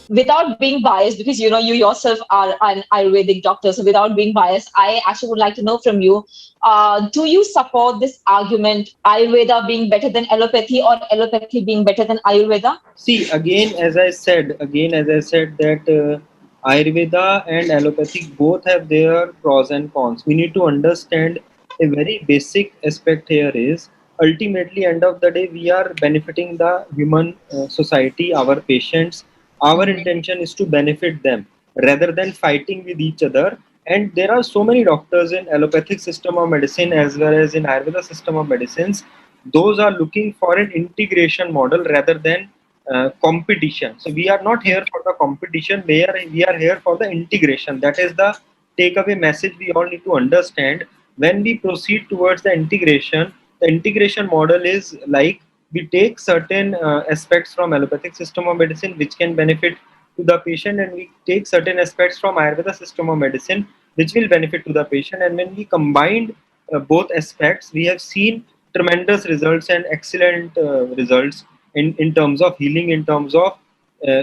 without being biased, because you know you yourself are an Ayurvedic doctor, so without being biased, I actually would like to know from you: do you support this argument, Ayurveda being better than allopathy, or allopathy being better than Ayurveda? See, again as I said that Ayurveda and allopathic both have their pros and cons. We need to understand a very basic aspect here is ultimately end of the day we are benefiting the human society, our patients. Our intention is to benefit them rather than fighting with each other. And there are so many doctors in allopathic system of medicine as well as in Ayurveda system of medicines. Those are looking for an integration model rather than competition. So we are not here for the competition. We are here for the integration. That is the takeaway message we all need to understand. When we proceed towards the integration model is like we take certain aspects from allopathic system of medicine which can benefit to the patient, and we take certain aspects from Ayurveda system of medicine which will benefit to the patient. And when we combined both aspects, we have seen tremendous results and excellent results in terms of healing, in terms of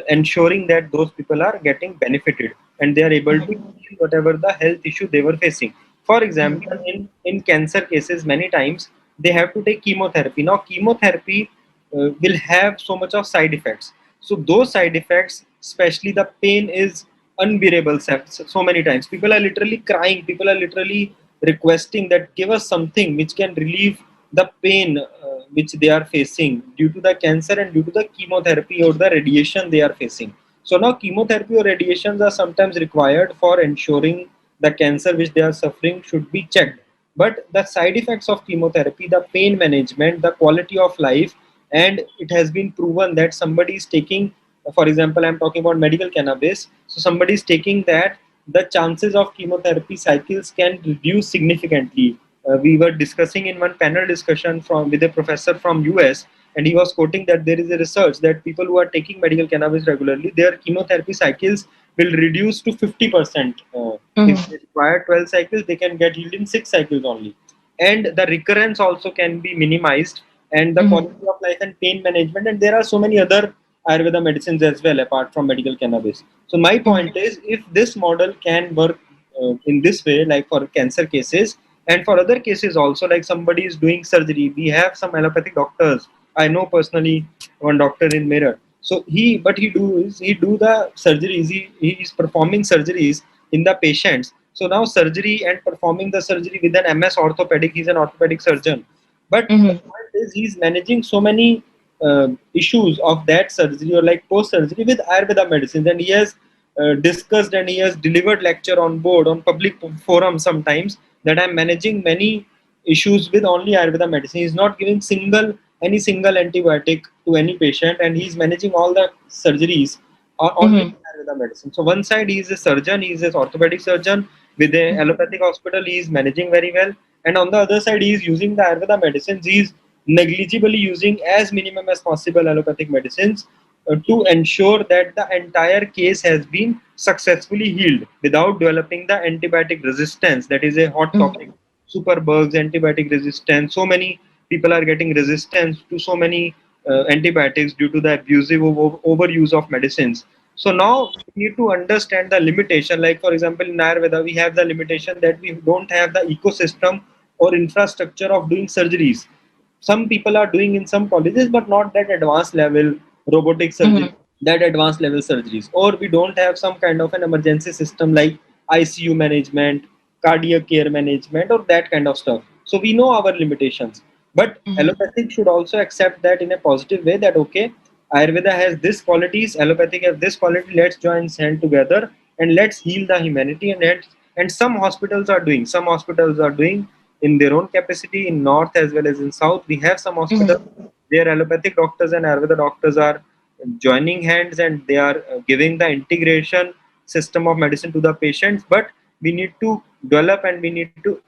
ensuring that those people are getting benefited and they are able to heal whatever the health issue they were facing. For example, in cancer cases, many times they have to take chemotherapy. Now, chemotherapy will have so much of side effects. So those side effects, especially the pain, is unbearable. So many times, people are literally crying. People are literally requesting that give us something which can relieve the pain which they are facing due to the cancer and due to the chemotherapy or the radiation they are facing. So now chemotherapy or radiations are sometimes required for ensuring the cancer which they are suffering should be checked. But the side effects of chemotherapy, the pain management, the quality of life, and it has been proven that somebody is taking, for example, I'm talking about medical cannabis. So somebody is taking that, the chances of chemotherapy cycles can reduce significantly. We were discussing in one panel discussion from with a professor from US, and he was quoting that there is a research that people who are taking medical cannabis regularly, their chemotherapy cycles will reduce to 50%. If they require 12 cycles, they can get healed in 6 cycles only. And the recurrence also can be minimized, and the quality of life and pain management. And there are so many other Ayurveda medicines as well apart from medical cannabis. So my point is, if this model can work in this way, like for cancer cases, and for other cases also, like somebody is doing surgery, we have some allopathic doctors. I know personally one doctor in Mirror. So he do the surgeries. He is performing surgeries in the patients. So now surgery and performing the surgery with an MS orthopedic. He's an orthopedic surgeon, but the point is he's managing so many issues of that surgery or like post surgery with Ayurveda medicines, and he has discussed and he has delivered lecture on board on public forum sometimes that I'm managing many issues with only Ayurveda medicine. He's not giving any single antibiotic to any patient, and he's managing all the surgeries only with Ayurveda medicine. So one side he is a surgeon, he is an orthopedic surgeon with a allopathic hospital, he is managing very well, and on the other side he is using the Ayurveda medicines. He is negligibly using as minimum as possible allopathic medicines to ensure that the entire case has been successfully healed without developing the antibiotic resistance. That is a hot topic. Superbugs, antibiotic resistance. So many people are getting resistance to so many antibiotics due to the abusive overuse of medicines. So now we need to understand the limitation. Like for example, in Ayurveda, we have the limitation that we don't have the ecosystem or infrastructure of doing surgeries. Some people are doing in some colleges, but not that advanced level robotic surgery, that advanced level surgeries. Or we don't have some kind of an emergency system like ICU management, cardiac care management, or that kind of stuff. So we know our limitations, but allopathic should also accept that in a positive way, that okay, Ayurveda has this qualities, allopathic has this quality, let's join hand together and let's heal the humanity. And some hospitals are doing in their own capacity in north as well as in south. We have some hospitals where allopathic doctors and Ayurveda doctors are joining hands and they are giving the integration system of medicine to the patients. But we need to develop and we need to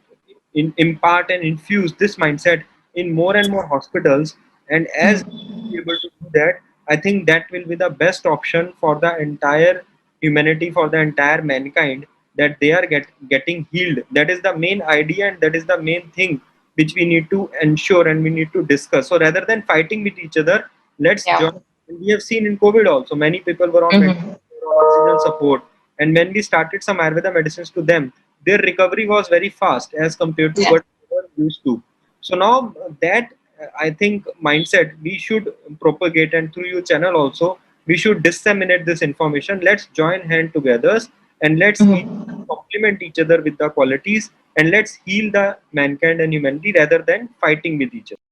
impart and infuse this mindset in more and more hospitals. And as we are able to do that, I think that will be the best option for the entire humanity, for the entire mankind, that they are getting healed. That is the main idea and that is the main thing which we need to ensure and we need to discuss. So rather than fighting with each other, let's join. We have seen in COVID also many people were on medication oxygen support, and when we started some Ayurveda medicines to them, their recovery was very fast as compared to Yeah. what we were used to. So now that I think mindset we should propagate, and through your channel also we should disseminate this information. Let's join hand together and let's each Mhm. complement each other with the qualities, and let's heal the mankind and humanity rather than fighting with each other.